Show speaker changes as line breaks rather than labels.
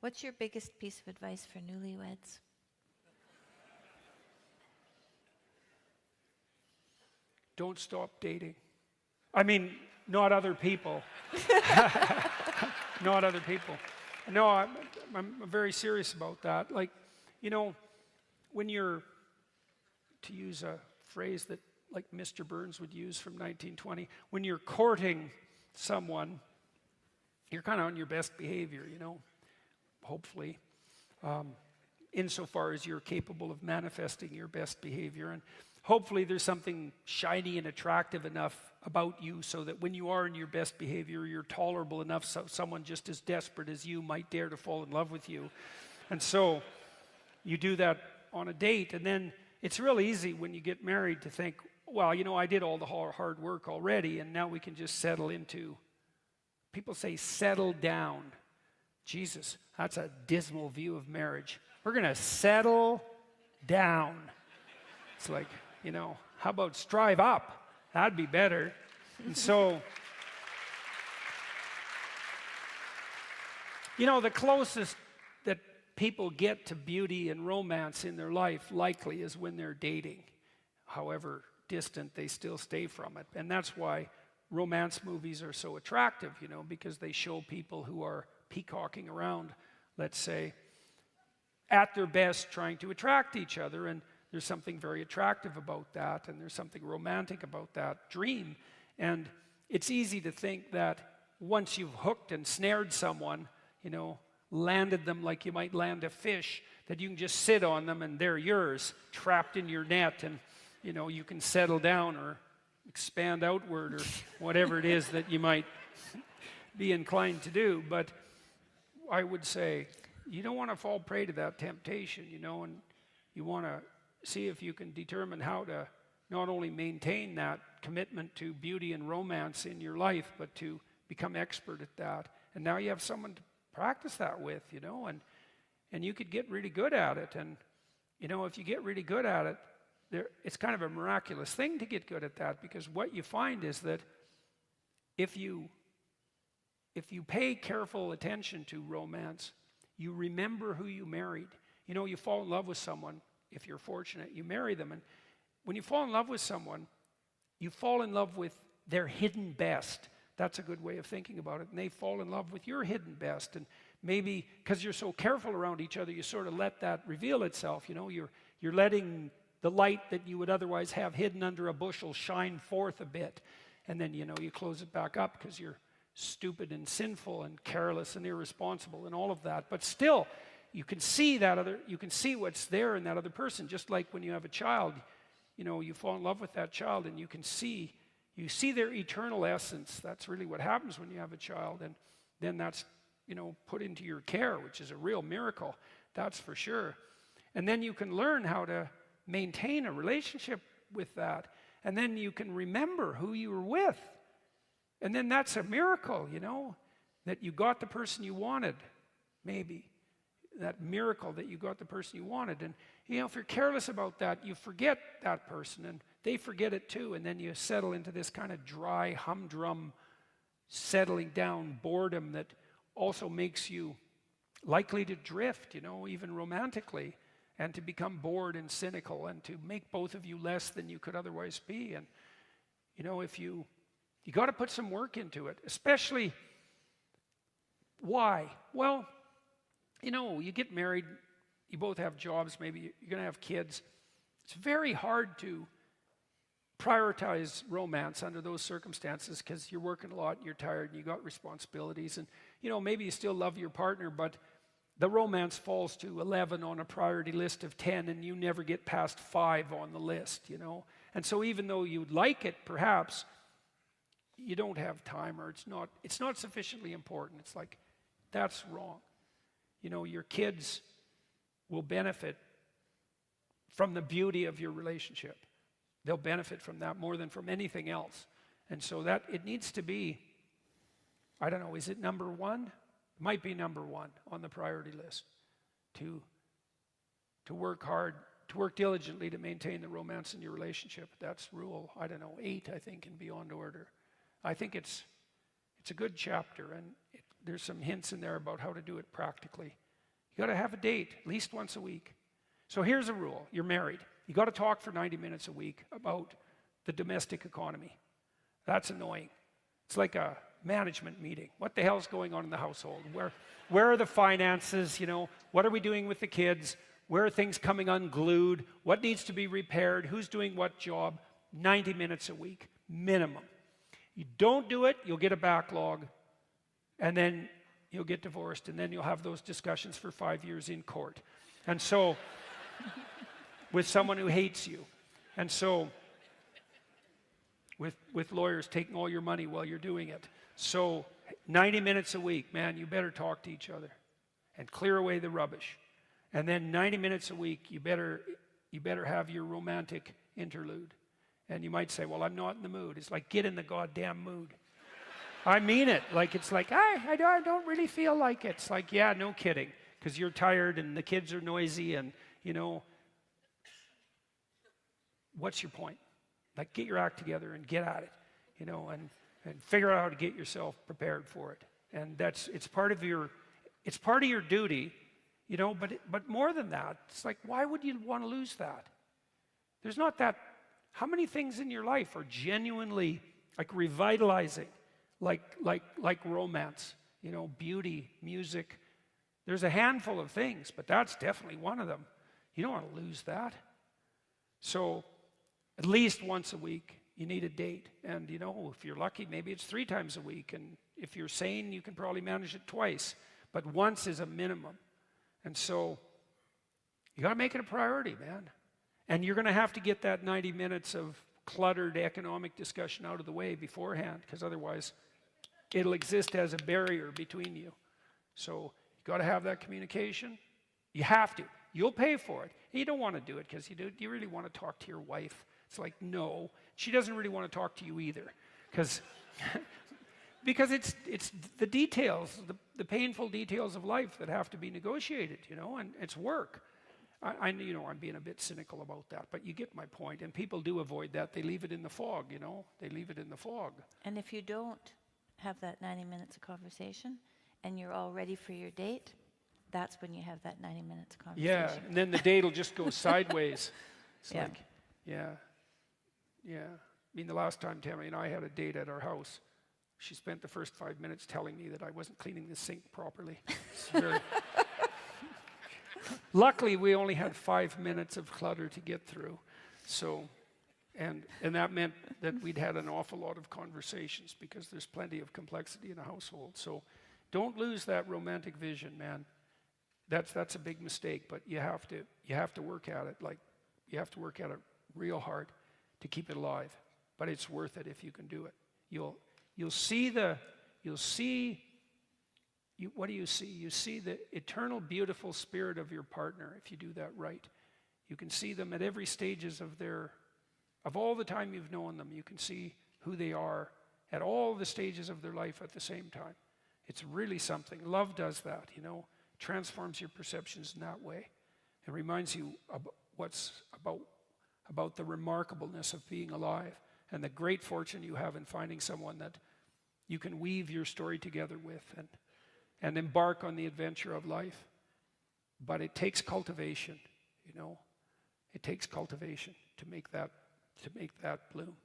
What's your biggest piece of advice for newlyweds?
Don't stop dating. I mean, not other people. Not other people. No, I'm very serious about that. Like, you know, when you're, to use a phrase that like Mr. Burns would use from 1920, when you're courting someone, you're kind of on your best behavior, you know, hopefully, insofar as you're capable of manifesting your best behavior. And hopefully there's something shiny and attractive enough about you so that when you are in your best behavior, you're tolerable enough so someone just as desperate as you might dare to fall in love with you. And so you do that on a date, and then it's real easy when you get married to think, well, you know, I did all the hard work already, and now we can just settle into, people say settle down. Jesus, that's a dismal view of marriage. We're going to settle down. It's like, you know, how about strive up? That'd be better. And so, you know, the closest that people get to beauty and romance in their life likely is when they're dating. However distant, they still stay from it. And that's why romance movies are so attractive, you know, because they show people who are peacocking around, let's say, at their best trying to attract each other. And there's something very attractive about that, and there's something romantic about that dream. And it's easy to think that once you've hooked and snared someone, you know, landed them like you might land a fish, that you can just sit on them and they're yours, trapped in your net, and, you know, you can settle down or expand outward or whatever it is that you might be inclined to do. But I would say you don't want to fall prey to that temptation, you know, and you want to see if you can determine how to not only maintain that commitment to beauty and romance in your life, but to become expert at that. And now you have someone to practice that with, you know, and you could get really good at it. And, you know, if you get really good at it, it's kind of a miraculous thing to get good at that, because what you find is that if you pay careful attention to romance, you remember who you married. You know, you fall in love with someone. If you're fortunate, you marry them. And when you fall in love with someone, you fall in love with their hidden best. That's a good way of thinking about it. And they fall in love with your hidden best. And maybe because you're so careful around each other, you sort of let that reveal itself. You know, you're letting the light that you would otherwise have hidden under a bushel shine forth a bit. And then, you know, you close it back up because you're stupid and sinful and careless and irresponsible and all of that. But still, you can see what's there in that other person. Just like when you have a child, you know, you fall in love with that child and you see their eternal essence. That's really what happens when you have a child. And then that's, you know, put into your care, which is a real miracle. That's for sure. And then you can learn how to maintain a relationship with that. And then you can remember who you were with. And then that's a miracle, you know, that you got the person you wanted, maybe. That miracle that you got the person you wanted. And, you know, if you're careless about that, you forget that person, and they forget it too, and then you settle into this kind of dry, humdrum, settling down boredom that also makes you likely to drift, you know, even romantically, and to become bored and cynical, and to make both of you less than you could otherwise be. And, you know, if you got to put some work into it, especially, why? Well, you know, you get married, you both have jobs, maybe you're going to have kids. It's very hard to prioritize romance under those circumstances because you're working a lot, you're tired, and you got responsibilities. And, you know, maybe you still love your partner, but the romance falls to 11 on a priority list of 10, and you never get past 5 on the list, you know. And so even though you'd like it, perhaps, you don't have time, or it's not sufficiently important. It's like, that's wrong. You know, your kids will benefit from the beauty of your relationship. They'll benefit from that more than from anything else. And so that it needs to be, I don't know, is it number one? It might be number one on the priority list, to work hard, to work diligently to maintain the romance in your relationship. That's rule, I don't know, 8, I think, in Beyond Order. I think it's a good chapter, and there's some hints in there about how to do it practically. You got to have a date at least once a week. So here's a rule. You're married. You got to talk for 90 minutes a week about the domestic economy. That's annoying. It's like a management meeting. What the hell's going on in the household? Where are the finances? You know, what are we doing with the kids? Where are things coming unglued? What needs to be repaired? Who's doing what job? 90 minutes a week, minimum. You don't do it, you'll get a backlog, and then you'll get divorced, and then you'll have those discussions for 5 years in court. And so, with someone who hates you. And so, with lawyers taking all your money while you're doing it. So 90 minutes a week, man, you better talk to each other and clear away the rubbish. And then 90 minutes a week, you better have your romantic interlude. And you might say, well, I'm not in the mood. It's like, get in the goddamn mood. I mean it. Like, it's like, I don't really feel like it. It's like, yeah, no kidding. Because you're tired and the kids are noisy and, you know, what's your point? Like, get your act together and get at it, you know, and figure out how to get yourself prepared for it. And it's part of your duty, you know, but more than that, it's like, why would you want to lose that? There's not that, how many things in your life are genuinely like revitalizing, like romance, you know, beauty, music. There's a handful of things, but that's definitely one of them. You don't want to lose that. So, at least once a week, you need a date. And, you know, if you're lucky, maybe it's 3 times a week. And if you're sane, you can probably manage it twice. But once is a minimum. And so, you got to make it a priority, man. And you're going to have to get that 90 minutes of cluttered economic discussion out of the way beforehand, because otherwise, it'll exist as a barrier between you. So, you got to have that communication. You have to. You'll pay for it. And you don't want to do it because you really want to talk to your wife. It's like, no. She doesn't really want to talk to you either. Because it's the details, the painful details of life that have to be negotiated, you know, and it's work. You know, I'm being a bit cynical about that, but you get my point. And people do avoid that. They leave it in the fog, you know. They leave it in the fog.
And if you don't have that 90 minutes of conversation and you're all ready for your date, that's when you have that 90 minutes of conversation.
Yeah, and then the date will just go sideways. It's like, yeah. I mean, the last time Tammy and I had a date at our house, she spent the first 5 minutes telling me that I wasn't cleaning the sink properly. Luckily, we only had 5 minutes of clutter to get through. So, and that meant that we'd had an awful lot of conversations because there's plenty of complexity in a household. So don't lose that romantic vision, man. That's a big mistake, but you have to work at it. Like, you have to work at it real hard to keep it alive. But it's worth it if you can do it. What do you see? You see the eternal, beautiful spirit of your partner if you do that right. You can see them at every stages of all the time you've known them. You can see who they are at all the stages of their life at the same time. It's really something. Love does that, you know. Transforms your perceptions in that way. It reminds you about the remarkableness of being alive and the great fortune you have in finding someone that you can weave your story together with and embark on the adventure of life. But it takes cultivation, you know. It takes cultivation to make that bloom.